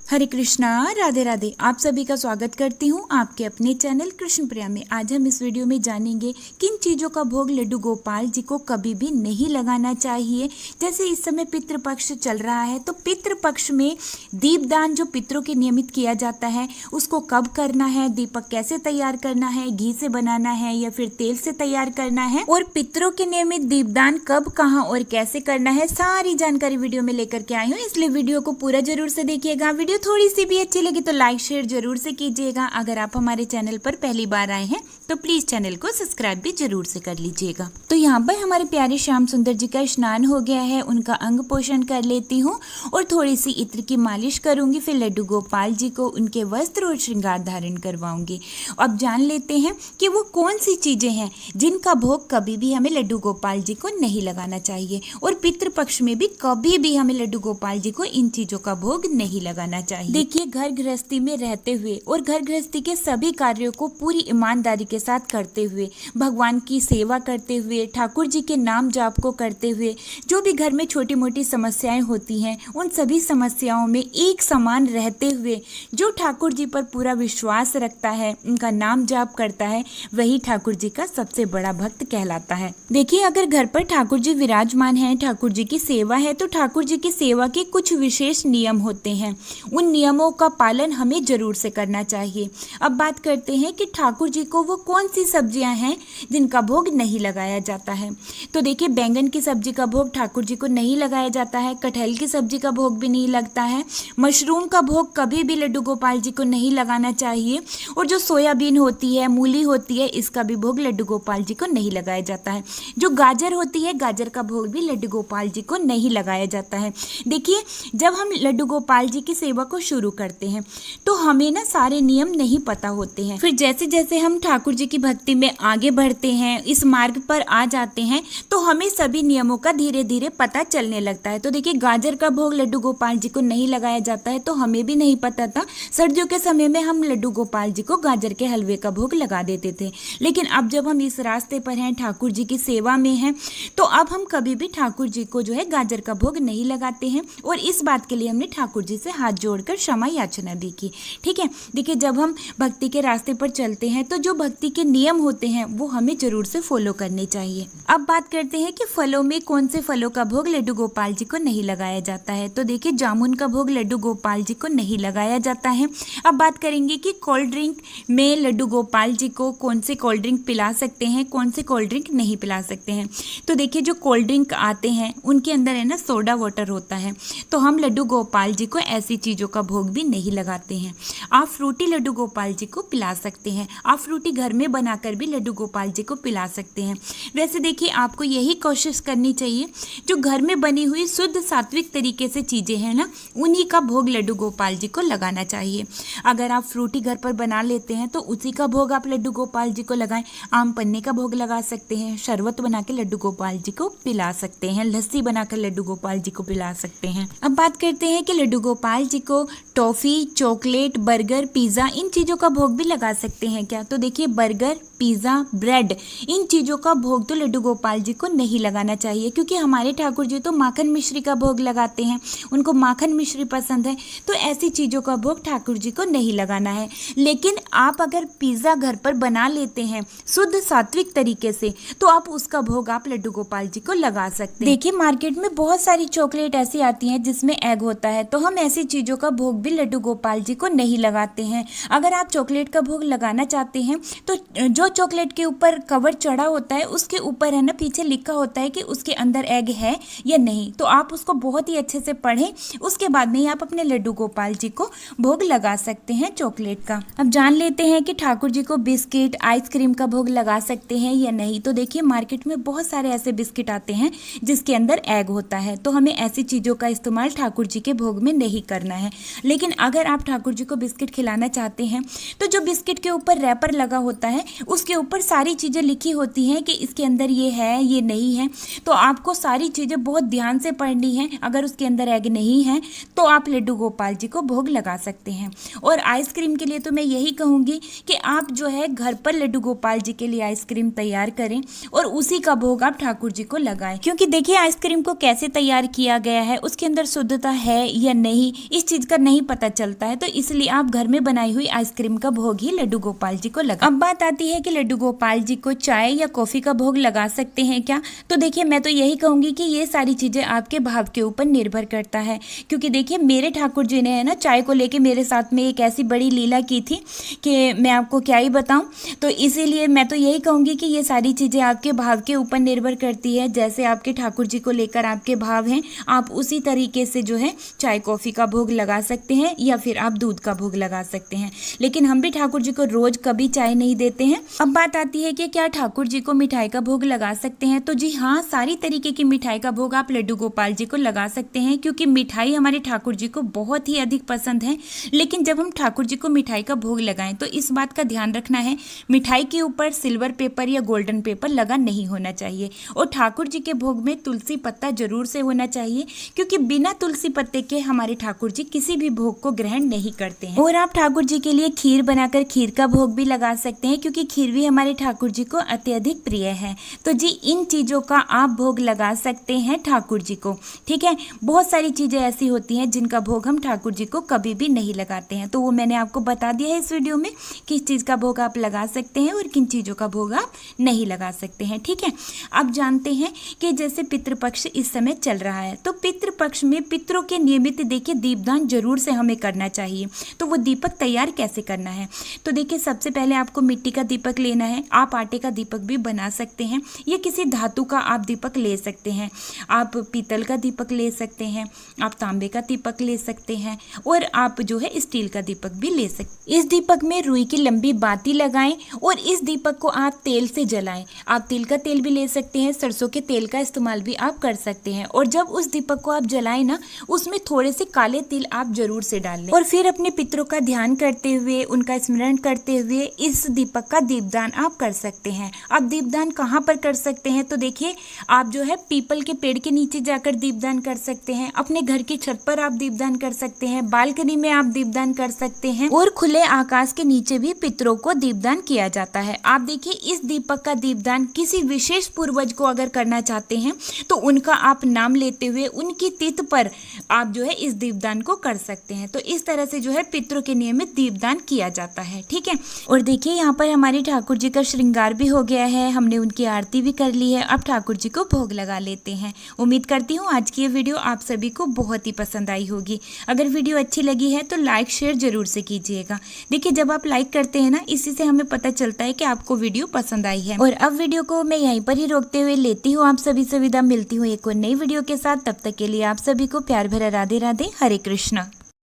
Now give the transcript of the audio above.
हरे कृष्णा, राधे राधे। आप सभी का स्वागत करती हूँ आपके अपने चैनल कृष्ण प्रिया में। आज हम इस वीडियो में जानेंगे किन चीज़ों का भोग लड्डू गोपाल जी को कभी भी नहीं लगाना चाहिए। जैसे इस समय पितृपक्ष चल रहा है, तो पितृपक्ष में दीपदान जो पितरों के नियमित किया जाता है, उसको कब करना है, दीपक कैसे तैयार करना है, घी से बनाना है या फिर तेल से तैयार करना है, और पितरों के नियमित दीपदान कब, कहाँ और कैसे करना है, सारी जानकारी वीडियो में लेकर के आई हूँ। इसलिए वीडियो को पूरा जरूर से देखिएगा। वीडियो थोड़ी सी भी अच्छी लगी तो लाइक शेयर जरूर से कीजिएगा। अगर आप हमारे चैनल पर पहली बार आए हैं तो प्लीज चैनल को सब्सक्राइब भी जरूर से कर लीजिएगा। तो यहाँ पर हमारे प्यारे श्याम सुंदर जी का स्नान हो गया है, उनका अंग पोषण कर लेती हूँ और थोड़ी सी इत्र की मालिश करूंगी। फिर लड्डू गोपाल जी को उनके वस्त्र और श्रृंगार धारण करवाऊंगी। अब जान लेते हैं कि वो कौन सी चीजें हैं जिनका भोग कभी भी हमें लड्डू गोपाल जी को नहीं लगाना चाहिए, और पितृपक्ष में भी कभी भी हमें लड्डू गोपाल जी को इन चीजों का भोग नहीं लगाना चाहिए। देखिए, घर गृहस्थी में रहते हुए और घर गृहस्थी के सभी कार्यों को पूरी ईमानदारी के साथ करते हुए, भगवान की सेवा करते हुए, ठाकुर जी के नाम जाप को करते हुए, जो भी घर में छोटी मोटी समस्याएं होती हैं उन सभी समस्याओं में एक समान रहते हुए जो ठाकुर जी पर पूरा विश्वास रखता है, उनका नाम जाप करता है, वही ठाकुर जी का सबसे बड़ा भक्त कहलाता है। देखिए, अगर घर पर ठाकुर जी विराजमान है, ठाकुर जी की सेवा है, तो ठाकुर जी की सेवा के कुछ विशेष नियम होते हैं। उन नियमों का पालन हमें जरूर से करना चाहिए। अब बात करते हैं कि ठाकुर जी को वो कौन सी सब्जियां हैं जिनका भोग नहीं लगाया जाता है। तो देखिए, बैंगन की सब्जी का भोग ठाकुर जी को नहीं लगाया जाता है, कटहल की सब्जी का भोग भी नहीं लगता है, मशरूम का भोग कभी भी लड्डू गोपाल जी को नहीं लगाना चाहिए, और जो सोयाबीन होती है, मूली होती है, इसका भी भोग लड्डू गोपाल जी को नहीं लगाया जाता है। जो गाजर होती है, गाजर का भोग भी लड्डू गोपाल जी को नहीं लगाया जाता है। देखिए, जब हम लड्डू गोपाल जी की सेवा को शुरू करते हैं तो हमें ना सारे नियम नहीं पता होते हैं। फिर जैसे जैसे हम ठाकुर जी की भक्ति में आगे बढ़ते हैं, इस मार्ग पर आ जाते हैं, तो हमें सभी नियमों का धीरे धीरे पता चलने लगता है। तो देखिए, गाजर का भोग लड्डू गोपाल जी को नहीं लगाया जाता है, तो हमें भी नहीं पता था। सर्दियों के समय में हम लड्डू गोपाल जी को गाजर के हलवे का भोग लगा देते थे, लेकिन अब जब हम इस रास्ते पर हैं, ठाकुर जी की सेवा में हैं, तो अब हम कभी भी ठाकुर जी को जो है गाजर का भोग नहीं लगाते हैं, और इस बात के लिए हमने ठाकुर जी से हाथ जोड़कर क्षमा याचना भी की। ठीक है, देखिए, जब हम भक्ति के रास्ते पर चलते हैं तो जो भक्ति के नियम होते हैं वो हमें जरूर से फॉलो करने चाहिए। अब बात करते हैं कि फलों में कौन से फलों का भोग लड्डू गोपाल जी को नहीं लगाया जाता है। तो देखिए, जामुन का भोग लड्डू गोपाल जी को नहीं लगाया जाता है। अब बात करेंगे कि कोल्ड ड्रिंक में लड्डू गोपाल जी को कौन से कोल्ड ड्रिंक पिला सकते हैं, कौन से कोल्ड ड्रिंक नहीं पिला सकते हैं। तो देखिए, जो कोल्ड ड्रिंक आते हैं उनके अंदर है ना सोडा वाटर होता है, तो हम लड्डू गोपाल जी को ऐसी चीज़ों का भोग भी नहीं लगाते हैं। आप फ्रूटी लड्डू गोपाल जी को पिला सकते हैं, आप फ्रूटी घर में बनाकर भी लड्डू गोपाल जी को पिला सकते हैं। वैसे देखिए, आपको यही कोशिश करनी चाहिए, जो घर में बनी हुई शुद्ध सात्विक तरीके से चीज़ें हैं ना, उन्हीं का भोग लड्डू गोपाल जी को लगाना चाहिए। अगर आप फ्रूटी घर पर बना लेते हैं तो उसी का भोग आप लड्डू गोपाल जी को लगाएं। आम पन्ने का भोग लगा सकते हैं, शरबत बना के लड्डू गोपाल जी को पिला सकते हैं, लस्सी बनाकर लड्डू गोपाल जी को पिला सकते हैं। अब बात करते हैं कि लड्डू गोपाल जी को टॉफ़ी, चॉकलेट, बर्गर, पिज़्ज़ा, इन चीज़ों का भोग भी लगा सकते हैं क्या। तो देखिए, बर्गर, पिज़्ज़ा, ब्रेड, इन चीज़ों का भोग तो लड्डू गोपाल जी को नहीं लगाना चाहिए, क्योंकि हमारे ठाकुर जी तो माखन मिश्री का भोग लगाते हैं, उनको माखन मिश्री पसंद है, तो ऐसी चीज़ों का भोग ठाकुर जी को नहीं लगाना है। लेकिन आप अगर पिज़्ज़ा घर पर बना लेते हैं शुद्ध सात्विक तरीके से, तो आप उसका भोग आप लड्डू गोपाल जी को लगा सकते हैं। देखिए, मार्केट में बहुत सारी चॉकलेट ऐसी आती हैं जिसमें एग होता है, तो हम ऐसी चीज़ों का भोग भी लड्डू गोपाल जी को नहीं लगाते हैं। अगर आप चॉकलेट का भोग लगाना चाहते हैं तो जो चॉकलेट के ऊपर कवर चढ़ा होता है उसके ऊपर है ना पीछे लिखा होता है कि उसके अंदर एग है या नहीं, तो आप उसको बहुत ही अच्छे से पढ़ें, उसके बाद में ही आप अपने लड्डू गोपाल जी को भोग लगा सकते हैं चॉकलेट का। अब जान लेते हैं कि ठाकुर जी को बिस्किट, आइसक्रीम का भोग लगा सकते हैं या नहीं। तो देखिए, मार्केट में बहुत सारे ऐसे बिस्किट आते हैं जिसके अंदर एग होता है, तो हमें ऐसी चीज़ों का इस्तेमाल ठाकुर जी के भोग में नहीं करना है। लेकिन अगर आप ठाकुर जी को बिस्किट खिलाना चाहते हैं तो जो बिस्किट के ऊपर रैपर लगा होता होता है उसके ऊपर सारी चीज़ें लिखी होती हैं कि इसके अंदर ये है, ये नहीं है। तो आपको सारी चीज़ें बहुत ध्यान से पढ़नी है। अगर उसके अंदर एग नहीं है तो आप लड्डू गोपाल जी को भोग लगा सकते हैं। और आइसक्रीम के लिए तो मैं यही कहूँगी कि आप जो है घर पर लड्डू गोपाल जी के लिए आइसक्रीम तैयार करें और उसी का भोग आप ठाकुर जी को लगाएं। क्योंकि देखिए आइसक्रीम को कैसे तैयार किया गया है, उसके अंदर शुद्धता है या नहीं, इस चीज़ का नहीं पता चलता है। तो इसलिए आप घर में बनाई हुई आइसक्रीम का भोग ही लड्डू गोपाल जी को लगा। अब बात आती है कि लड्डू गोपाल जी को चाय या कॉफ़ी का भोग लगा सकते हैं क्या? तो देखिए मैं तो यही कहूँगी कि ये सारी चीज़ें आपके भाव के ऊपर निर्भर करता है। क्योंकि देखिए मेरे ठाकुर जी ने है ना चाय को लेके मेरे साथ में एक ऐसी बड़ी लीला की थी कि मैं आपको क्या ही बताऊं। तो इसीलिए मैं तो यही कहूँगी कि ये सारी चीज़ें आपके भाव के ऊपर निर्भर करती है। जैसे आपके ठाकुर जी को लेकर आपके भाव हैं, आप उसी तरीके से जो है चाय कॉफ़ी का भोग लगा सकते हैं या फिर आप दूध का भोग लगा सकते हैं। लेकिन हम भी ठाकुर जी को रोज़ कभी चाय नहीं देते हैं। अब बात आती है कि क्या ठाकुर जी को मिठाई का भोग लगा सकते हैं? तो जी हाँ, सारी तरीके की मिठाई का भोग आप लड्डू गोपाल जी को लगा सकते हैं। क्योंकि मिठाई हमारे ठाकुर जी को बहुत ही अधिक पसंद है। लेकिन जब हम ठाकुर जी को मिठाई का भोग लगाएं तो इस बात का ध्यान रखना है, मिठाई के ऊपर सिल्वर पेपर या गोल्डन पेपर लगा नहीं होना चाहिए। और ठाकुर जी के भोग में तुलसी पत्ता जरूर से होना चाहिए। क्योंकि बिना तुलसी पत्ते के हमारे ठाकुर जी किसी भी भोग को ग्रहण नहीं करते हैं। और आप ठाकुर जी के लिए खीर बनाकर खीर का भोग भी लगा सकते हैं। क्योंकि खीर भी हमारे ठाकुर जी को अत्यधिक प्रिय है। तो जी इन चीज़ों का आप भोग लगा सकते हैं ठाकुर जी को। ठीक है, बहुत सारी चीज़ें ऐसी होती हैं जिनका भोग हम ठाकुर जी को कभी भी नहीं लगाते हैं। तो वो मैंने आपको बता दिया है इस वीडियो में, किस चीज़ का भोग आप लगा सकते हैं और किन चीज़ों का भोग आप नहीं लगा सकते हैं। ठीक है, अब जानते हैं कि जैसे पितृपक्ष इस समय चल रहा है, तो पितृपक्ष में पितरों के नियमित देखिए दीपदान जरूर से हमें करना चाहिए। तो वो दीपक तैयार कैसे करना है? तो देखिए सबसे पहले आपको मिट्टी का दीपक लेना है। आप आटे का दीपक भी बना सकते हैं या किसी धातु का आप दीपक ले सकते हैं। आप पीतल का दीपक ले सकते हैं, आप तांबे का दीपक ले सकते हैं और आप जो है स्टील का दीपक भी ले सकते हैं। इस दीपक में रुई की लंबी बाती लगाएं और इस दीपक को आप तेल से जलाएं। आप तिल का तेल भी ले सकते हैं, सरसों के तेल का इस्तेमाल भी आप कर सकते हैं। और जब उस दीपक को आप जलाएं ना, उसमें थोड़े से काले तिल आप जरूर से डाल लें। और फिर अपने पितरों का ध्यान करते हुए, उनका स्मरण करते हुए इस दीपक का दीपदान आप कर सकते हैं। आप दीपदान कहाँ पर कर सकते हैं? तो देखिए आप जो है पीपल के पेड़ के नीचे जाकर दीपदान कर सकते हैं, अपने घर की छत पर आप दीपदान कर सकते हैं, बालकनी में आप दीपदान कर सकते हैं और खुले आकाश के नीचे भी पितरों को दीपदान किया जाता है। आप देखिए इस दीपक का दीपदान किसी विशेष पूर्वज को अगर करना चाहते हैं तो उनका आप नाम लेते हुए उनकी तिथि पर आप जो है इस दीपदान को कर सकते हैं। तो इस तरह से जो है पितरों के नियमित दीपदान किया जाता है। ठीक है, और देखिए यहाँ पर हमारे ठाकुर जी का श्रृंगार भी हो गया है, हमने उनकी आरती भी कर ली है। अब ठाकुर जी को भोग लगा लेते हैं। उम्मीद करती हूँ आज की ये वीडियो आप सभी को बहुत ही पसंद आई होगी। अगर वीडियो अच्छी लगी है तो लाइक शेयर जरूर से कीजिएगा। देखिए जब आप लाइक करते हैं ना, इसी से हमें पता चलता है कि आपको वीडियो पसंद आई है। और अब वीडियो को मैं यहीं पर ही रोकते हुए लेती हूँ आप सभी से विदा। मिलती हूँ एक और नई वीडियो के साथ। तब तक के लिए आप सभी को प्यार भरा राधे राधे, हरे कृष्णा।